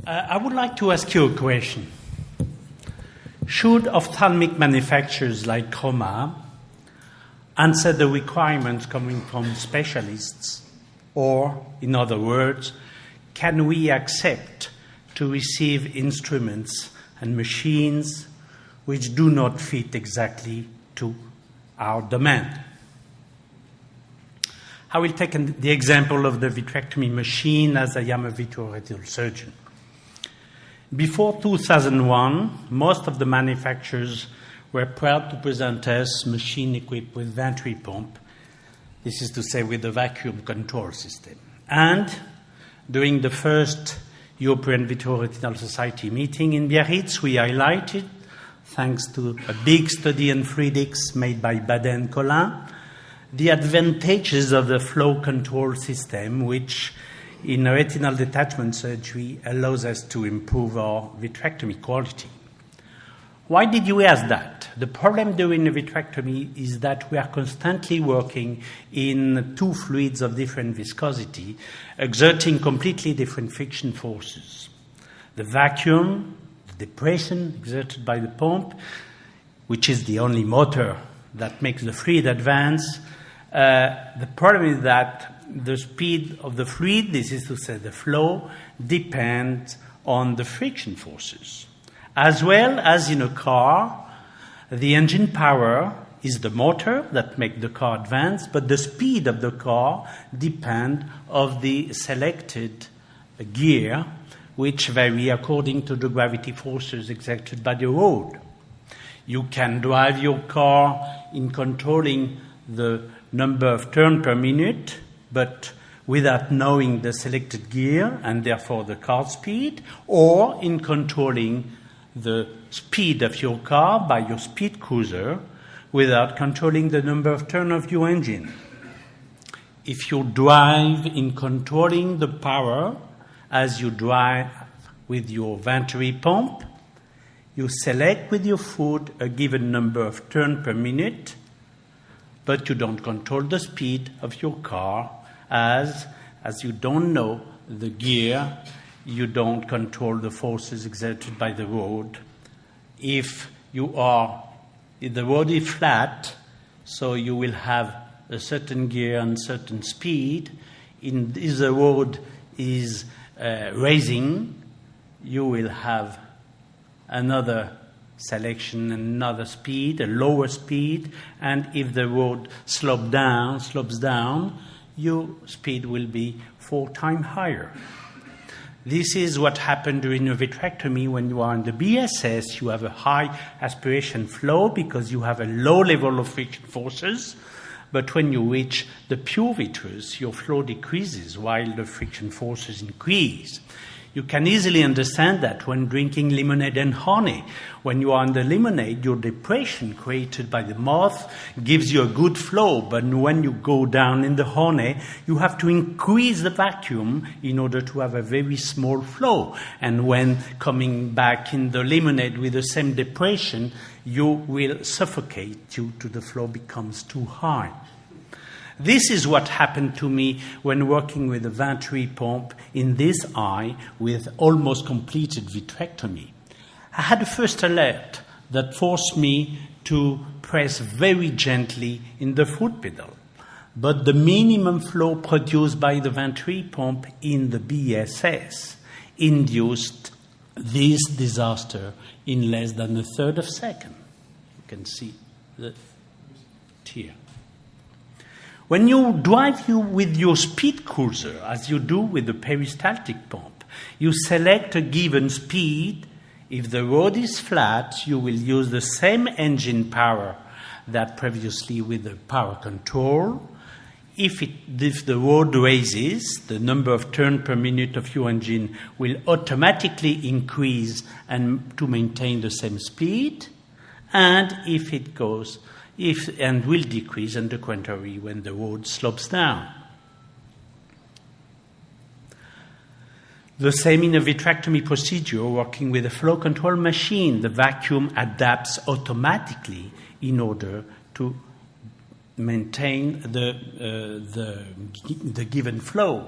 I would like to ask you a question. Should ophthalmic manufacturers like CROMA answer the requirements coming from specialists? Or, in other words, can we accept to receive instruments and machines which do not fit exactly to our demand? I will take the example of the vitrectomy machine, as I am a vitreoretinal surgeon. Before 2001, most of the manufacturers were proud to present us machine equipped with venturi pump, this is to say with a vacuum control system. And during the first European Vitreoretinal Society meeting in Biarritz, we highlighted, thanks to a big study on fluidics made by Badet and Collin, the advantages of the flow control system, which in retinal detachment surgery allows us to improve our vitrectomy quality. Why did you ask that? The problem during a vitrectomy is that we are constantly working in two fluids of different viscosity, exerting completely different friction forces. The vacuum, the depression exerted by the pump, which is the only motor that makes the fluid advance. The problem is that the speed of the fluid, this is to say the flow, depends on the friction forces. As well as in a car, the engine power is the motor that makes the car advance, but the speed of the car depends on the selected gear, which vary according to the gravity forces exerted by the road. You can drive your car in controlling the number of turns per minute, but without knowing the selected gear and therefore the car speed, or in controlling the speed of your car by your speed cruiser without controlling the number of turns of your engine. If you drive in controlling the power as you drive with your venturi pump, you select with your foot a given number of turns per minute, but you don't control the speed of your car as you don't know the gear, you don't control the forces exerted by the road. If the road is flat, so you will have a certain gear and certain speed. If the road is raising, you will have another selection, another speed, a lower speed, and if the road slopes down, your speed will be 4 times higher. This is what happened during a vitrectomy. When you are in the BSS, you have a high aspiration flow because you have a low level of friction forces, but when you reach the pure vitreous, your flow decreases while the friction forces increase. You can easily understand that when drinking lemonade and honey. When you are on the lemonade, your depression created by the mouth gives you a good flow, but when you go down in the honey, you have to increase the vacuum in order to have a very small flow. And when coming back in the lemonade with the same depression, you will suffocate due to the flow becomes too high. This is what happened to me when working with a venturi pump in this eye with almost completed vitrectomy. I had a first alert that forced me to press very gently in the foot pedal. But the minimum flow produced by the venturi pump in the BSS induced this disaster in less than a third of a second. You can see the tear. When you drive with your speed cruiser, as you do with the peristaltic pump, you select a given speed. If the road is flat, you will use the same engine power that previously with the power control. If the road raises, the number of turns per minute of your engine will automatically increase and to maintain the same speed. And if it goes and will decrease on the contrary when the road slopes down. The same in a vitrectomy procedure working with a flow control machine. The vacuum adapts automatically in order to maintain the given flow.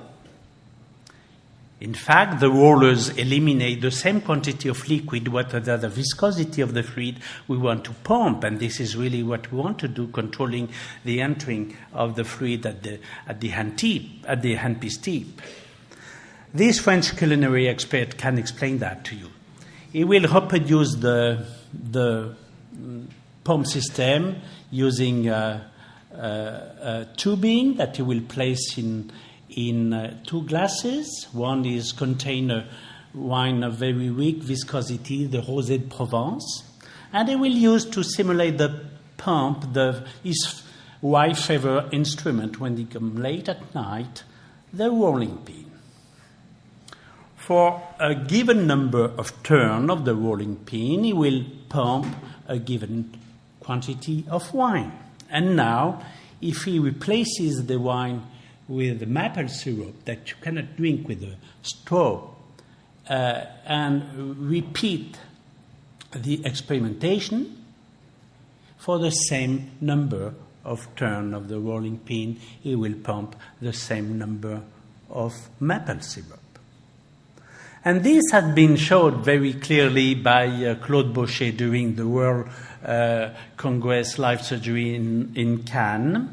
In fact, the rollers eliminate the same quantity of liquid, whatever the viscosity of the fluid we want to pump, and this is really what we want to do, controlling the entering of the fluid at the handpiece tip. This French culinary expert can explain that to you. He will reproduce the pump system using tubing that he will place in two glasses. One is contain a wine of very weak viscosity, the Rosé de Provence, and they will use to simulate the pump his wife favorite instrument when they come late at night, the rolling pin. For a given number of turns of the rolling pin, he will pump a given quantity of wine. And now, if he replaces the wine with maple syrup that you cannot drink with a straw, and repeat the experimentation for the same number of turns of the rolling pin, he will pump the same number of maple syrup. And this had been shown very clearly by Claude Bauchet during the World Congress Life Surgery in Cannes.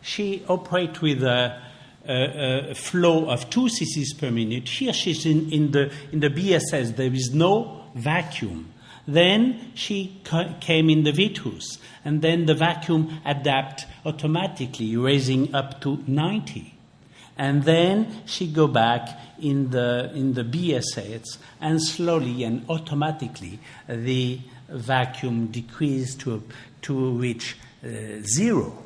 She operates with a flow of 2 cc per minute. Here she's in the BSS. There is no vacuum. Then she came in the Vitus, and then the vacuum adapt automatically, raising up to 90. And then she go back in the BSS, and slowly and automatically the vacuum decreased to reach 0.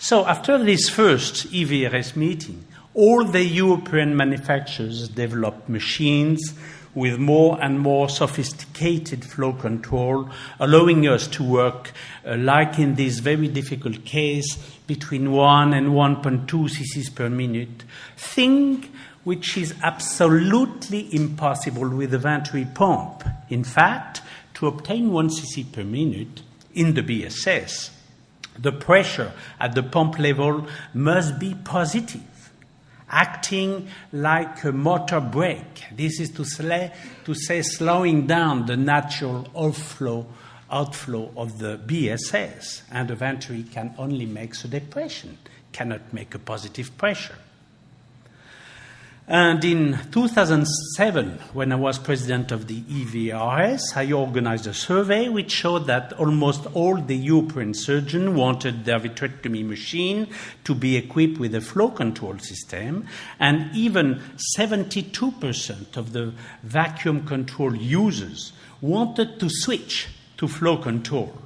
So after this first EVRS meeting, all the European manufacturers developed machines with more and more sophisticated flow control, allowing us to work, like in this very difficult case, between 1 and 1.2 cc's per minute, thing which is absolutely impossible with a Venturi pump. In fact, to obtain 1 cc per minute in the BSS, the pressure at the pump level must be positive, acting like a motor brake. This is to say slowing down the natural outflow of the BSS, and the Venturi can only make a depression, cannot make a positive pressure. And in 2007, when I was president of the EVRS, I organized a survey which showed that almost all the European surgeons wanted their vitrectomy machine to be equipped with a flow control system, and even 72% of the vacuum control users wanted to switch to flow control.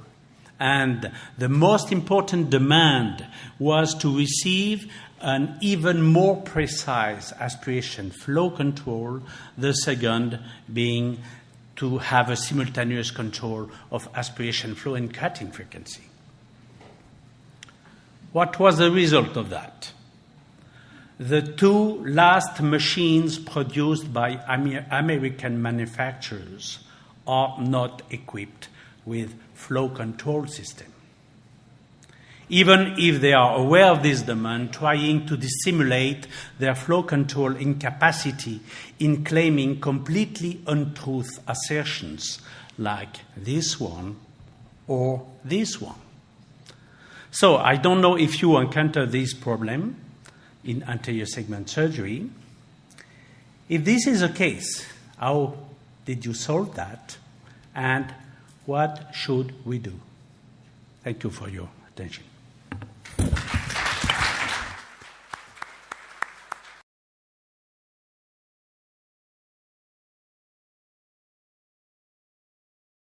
And the most important demand was to receive an even more precise aspiration flow control, the second being to have a simultaneous control of aspiration flow and cutting frequency. What was the result of that? The 2 last machines produced by American manufacturers are not equipped with flow control system. Even if they are aware of this demand, trying to dissimulate their flow control incapacity in claiming completely untruth assertions like this one or this one. So I don't know if you encounter this problem in anterior segment surgery. If this is the case, how did you solve that? And what should we do? Thank you for your attention.